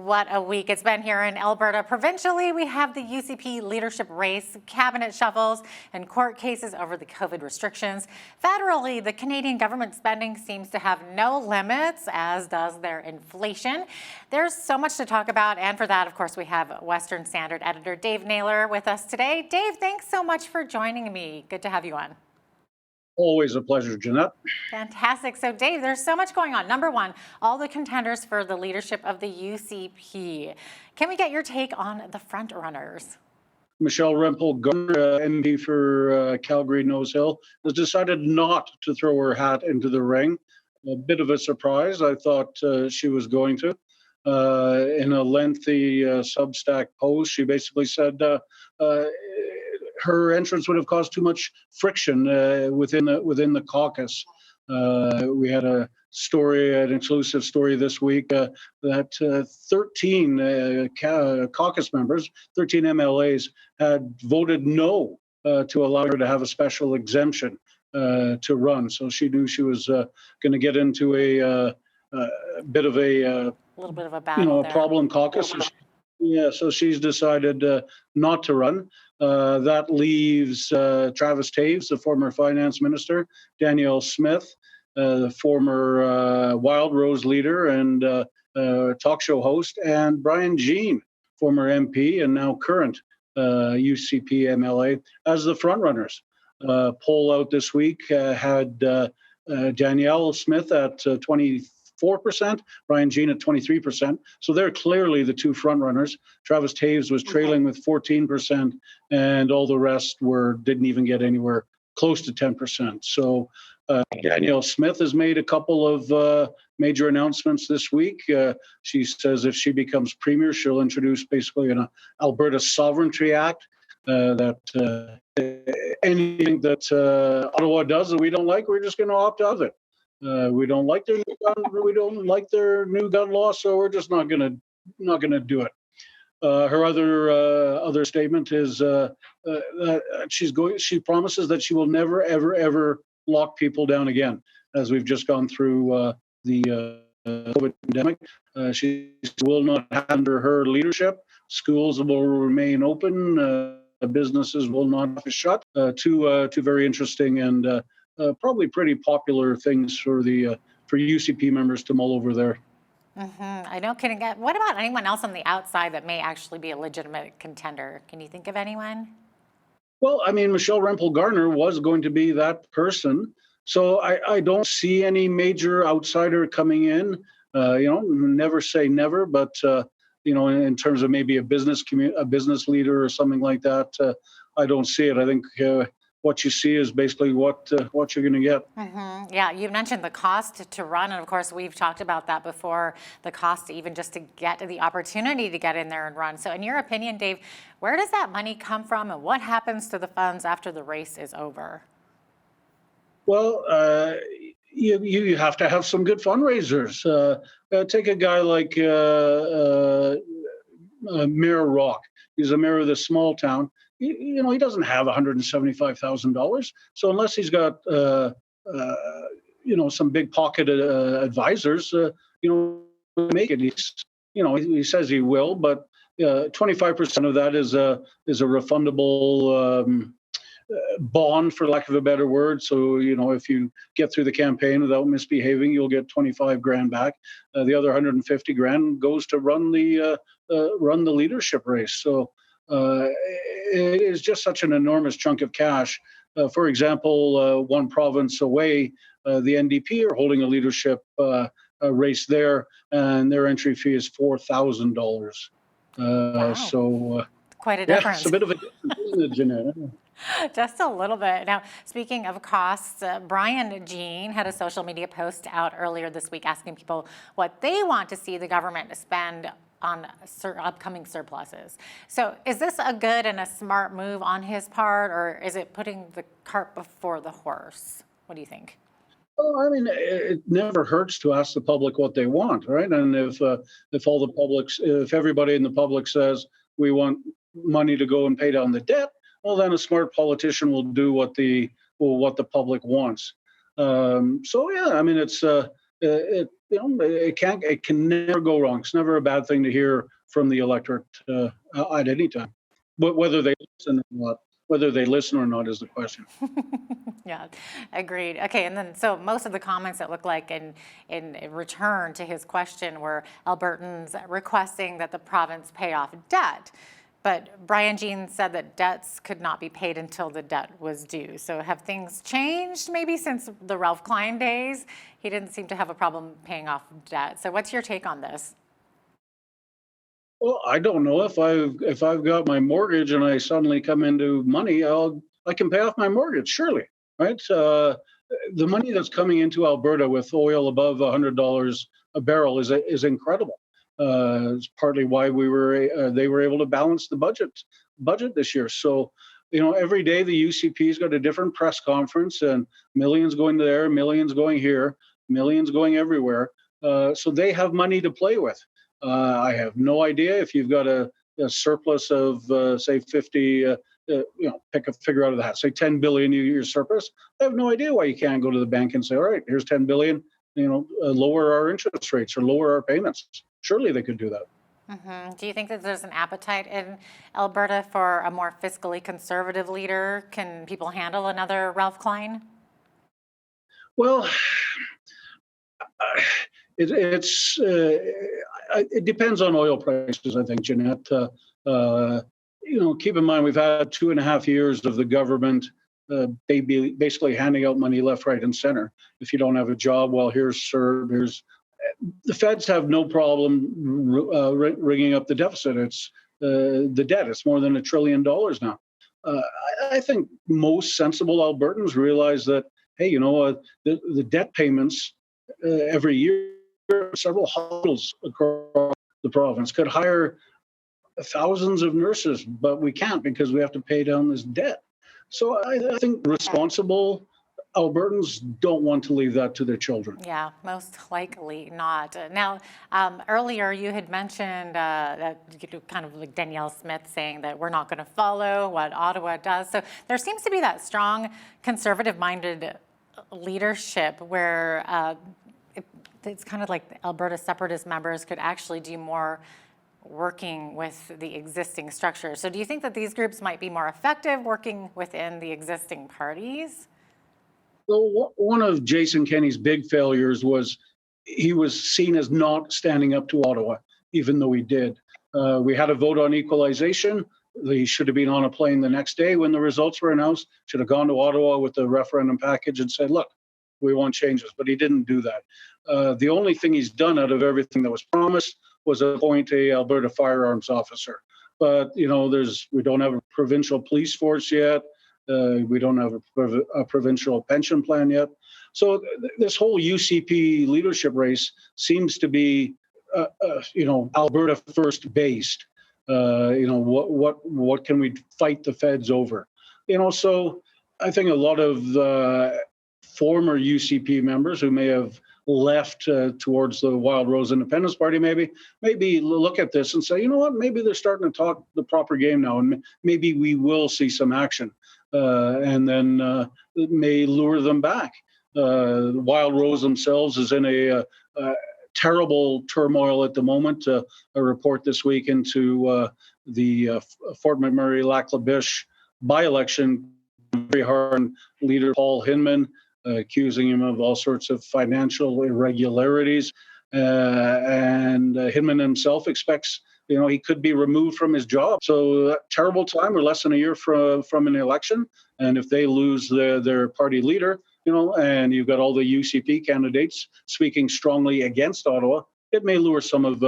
what a week it's been here in Alberta. Provincially, we have the UCP leadership race, cabinet shuffles, and court cases over the COVID restrictions. Federally, the Canadian government spending seems to have no limits, as does their inflation. There's so much to talk about, and for that, of course, we have Western Standard editor Dave Naylor with us today. Dave, thanks so much for joining me. Good to have you on. Always a pleasure, Jeanette. Fantastic. So, Dave, there's so much going on. Number one, all the contenders for the leadership of the UCP. Can we get your take on the front runners? Michelle Rempel-Garner, MP for Calgary-Nose Hill, has decided not to throw her hat into the ring. A bit of a surprise. I thought she was going to. In a lengthy Substack post, she basically said her entrance would have caused too much friction within the caucus. We had an exclusive story this week that 13 caucus members, 13 MLAs, had voted no to allow her to have a special exemption to run. So she knew she was going to get into a bit of a little bit of a battle, a problem caucus. So she's decided not to run. That leaves Travis Taves, the former finance minister, Danielle Smith, the former Wild Rose leader and talk show host, and Brian Jean, former MP and now current UCP MLA, as the frontrunners. Poll out this week had Danielle Smith at 24%, Brian Jean at 23%. So they're clearly the two frontrunners. Travis Taves was trailing with 14%, and all the rest didn't even get anywhere close to 10%. So Danielle Smith has made a couple of major announcements this week. She says if she becomes premier, she'll introduce basically an Alberta Sovereignty Act that anything that Ottawa does that we don't like, we're just going to opt out of it. We don't like their new gun law, so we're just not going to do it. Her other statement is that she promises that she will never ever lock people down again, as we've just gone through the COVID pandemic. She will not, under her leadership, schools will remain open, businesses will not be shut. Two very interesting and probably pretty popular things for UCP members to mull over there. I know. What about anyone else on the outside that may actually be a legitimate contender? Can you think of anyone? Well, I mean, Michelle Rempel-Garner was going to be that person, so I don't see any major outsider coming in. Never say never, but in terms of maybe a business leader or something like that, I don't see it. I think what you see is basically what you're going to get. Yeah, you mentioned the cost to run, and of course we've talked about that before, the cost even just to get the opportunity to get in there and run. So in your opinion, Dave, where does that money come from, and what happens to the funds after the race is over? Well, you have to have some good fundraisers. Take a guy like Mayor Rock. He's a mayor of this small town. He doesn't have $175,000. So unless he's got, some big pocket advisors, make it. He says he will, but 25% of that is a refundable bond, for lack of a better word. So, if you get through the campaign without misbehaving, you'll get 25 grand back. The other 150 grand goes to run the leadership race. So it is just such an enormous chunk of cash. For example, one province away, the NDP are holding a leadership race there, and their entry fee is $4,000. Wow. So quite a difference. It's a bit of a difference, isn't it, Jeanette? Just a little bit. Now, speaking of costs, Brian Jean had a social media post out earlier this week asking people what they want to see the government spend on upcoming surpluses. So is this a good and a smart move on his part, or is it putting the cart before the horse? What do you think? Well, I mean, it never hurts to ask the public what they want, right? And if everybody in the public says we want money to go and pay down the debt, well, then a smart politician will do what the public wants. So yeah, I mean, it it can never go wrong. It's never a bad thing to hear from the electorate at any time. But whether they listen or not is the question. Yeah, agreed. Okay, and then so most of the comments that look like in return to his question were Albertans requesting that the province pay off debt. But Brian Jean said that debts could not be paid until the debt was due. So have things changed maybe since the Ralph Klein days? He didn't seem to have a problem paying off debt. So what's your take on this? Well, I don't know if I've got my mortgage and I suddenly come into money, I can pay off my mortgage, surely, right? The money that's coming into Alberta with oil above $100 a barrel is incredible. It's partly why they were able to balance the budget this year. So, every day the UCP's got a different press conference, and millions going there, millions going here, millions going everywhere. So they have money to play with. I have no idea if you've got a surplus of say 50. Pick a figure out of the hat. Say 10 billion a year surplus. I have no idea why you can't go to the bank and say, all right, here's 10 billion. Lower our interest rates or lower our payments. Surely they could do that. Mm-hmm. Do you think that there's an appetite in Alberta for a more fiscally conservative leader? Can people handle another Ralph Klein? Well, it depends on oil prices, I think, Jeanette. Keep in mind we've had 2.5 years of the government basically handing out money left, right, and center. If you don't have a job, well, here's CERB. The feds have no problem ringing up the deficit. It's the debt. It's more than $1 trillion now. I think most sensible Albertans realize that, hey, the debt payments every year, several hospitals across the province could hire thousands of nurses, but we can't because we have to pay down this debt. So I think responsible Albertans don't want to leave that to their children. Yeah, most likely not. Now, earlier you had mentioned that kind of like Danielle Smith saying that we're not going to follow what Ottawa does. So there seems to be that strong conservative-minded leadership where it's kind of like the Alberta separatist members could actually do more working with the existing structure. So do you think that these groups might be more effective working within the existing parties? Well, one of Jason Kenney's big failures was he was seen as not standing up to Ottawa, even though he did. We had a vote on equalization. He should have been on a plane the next day when the results were announced, should have gone to Ottawa with the referendum package and said, look, we want changes, but he didn't do that. The only thing he's done out of everything that was promised was appoint a Alberta firearms officer. But, we don't have a provincial police force yet. We don't have a provincial pension plan yet. So this whole UCP leadership race seems to be, Alberta first based. What can we fight the feds over? So I think a lot of former UCP members who may have left towards the Wild Rose Independence Party maybe look at this and say, you know what, maybe they're starting to talk the proper game now, and maybe we will see some action. And then it may lure them back. Wild Rose themselves is in a terrible turmoil at the moment. A report this week into the Fort McMurray-Lac La Biche by-election, very hard leader Paul Hinman, accusing him of all sorts of financial irregularities. And Hinman himself expects he could be removed from his job. So terrible time. We're less than a year from an election. And if they lose their party leader, and you've got all the UCP candidates speaking strongly against Ottawa, it may lure some of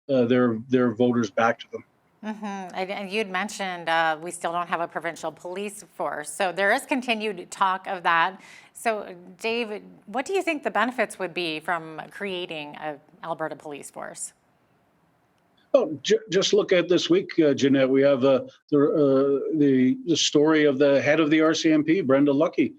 their voters back to them. Mm-hmm. And you'd mentioned we still don't have a provincial police force. So there is continued talk of that. So Dave, what do you think the benefits would be from creating an Alberta police force? Oh, just look at this week, Jeanette. We have the story of the head of the RCMP, Brenda Lucki,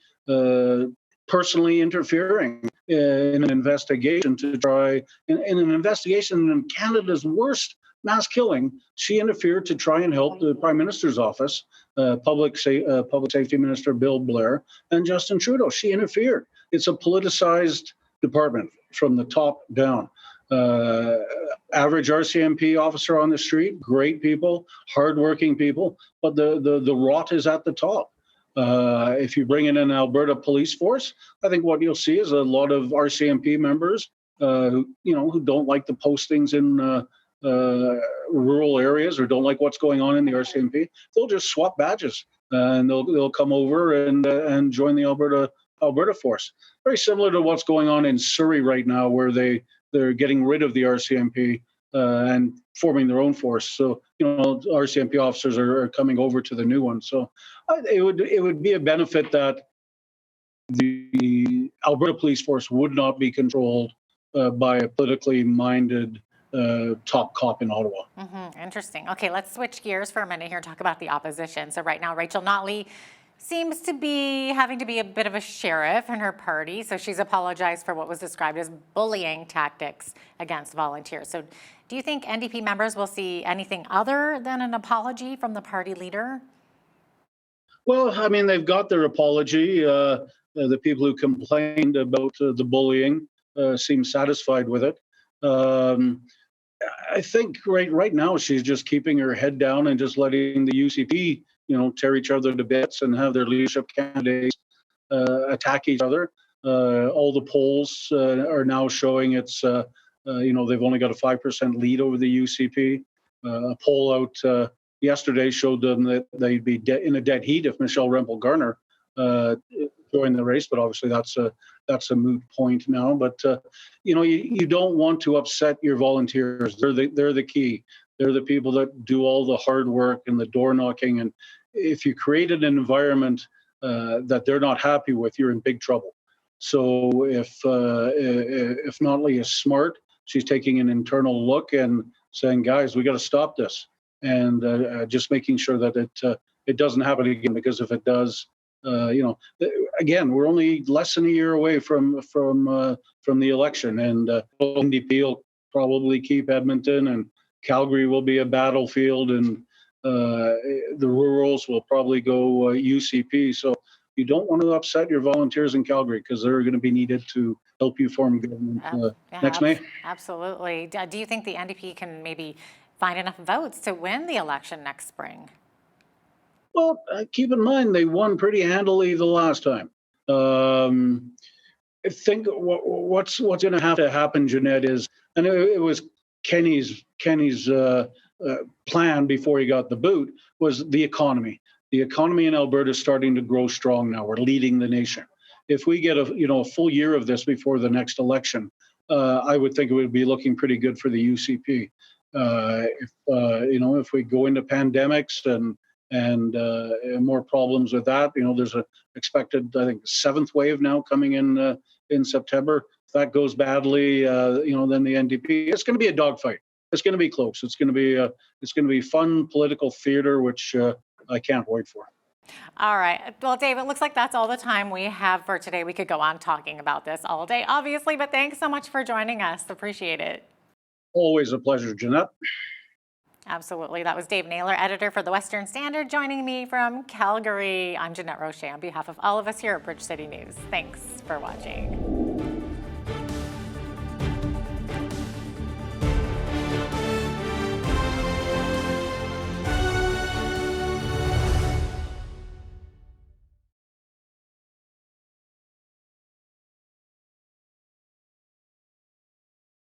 personally interfering in an investigation to try in an investigation in Canada's worst mass killing. She interfered to try and help the Prime Minister's office, Public Safety Minister Bill Blair, and Justin Trudeau. She interfered. It's a politicized department from the top down. Average RCMP officer on the street, great people, hardworking people, but the rot is at the top. If you bring in an Alberta police force, I think what you'll see is a lot of RCMP members, who don't like the postings in rural areas or don't like what's going on in the RCMP. They'll just swap badges and they'll come over and join the Alberta force. Very similar to what's going on in Surrey right now, where they're getting rid of the RCMP and forming their own force. So, RCMP officers are coming over to the new one. So it would be a benefit that the Alberta police force would not be controlled by a politically minded top cop in Ottawa. Interesting. Okay, let's switch gears for a minute here and talk about the opposition. So right now, Rachel Notley seems to be having to be a bit of a sheriff in her party. So she's apologized for what was described as bullying tactics against volunteers. So do you think NDP members will see anything other than an apology from the party leader? Well, I mean, they've got their apology. The people who complained about the bullying seem satisfied with it. I think right now she's just keeping her head down and just letting the UCP, tear each other to bits and have their leadership candidates attack each other. All the polls are now showing it's, they've only got a 5% lead over the UCP. A poll out yesterday showed them that they'd be in a dead heat if Michelle Rempel-Garner joined the race, but obviously that's a moot point now. But you don't want to upset your volunteers. They're the key. They're the people that do all the hard work and the door knocking. And if you created an environment that they're not happy with, you're in big trouble. So if Notley is smart, she's taking an internal look and saying, guys, we got to stop this, and just making sure that it doesn't happen again. Because if it does, again, we're only less than a year away from the election, and NDP will probably keep Edmonton, and Calgary will be a battlefield, and the rurals will probably go UCP. So you don't want to upset your volunteers in Calgary, because they're going to be needed to help you form government next May. Absolutely. Do you think the NDP can maybe find enough votes to win the election next spring? Well, keep in mind they won pretty handily the last time. I think what's going to have to happen, Jeanette, is, and it was Kenny's plan before he got the boot, was the economy. The economy in Alberta is starting to grow strong now. We're leading the nation. If we get a full year of this before the next election, I would think it would be looking pretty good for the UCP. If we go into pandemics and more problems with that, there's a expected, I think, 7th wave now coming in September. If that goes badly, then the NDP, it's going to be a dogfight. It's going to be close. It's going to be fun political theater, which I can't wait for. All right. Well, Dave, it looks like that's all the time we have for today. We could go on talking about this all day, obviously, but thanks so much for joining us. Appreciate it. Always a pleasure, Jeanette. Absolutely. That was Dave Naylor, editor for the Western Standard, joining me from Calgary. I'm Jeanette Roche on behalf of all of us here at Bridge City News. Thanks for watching.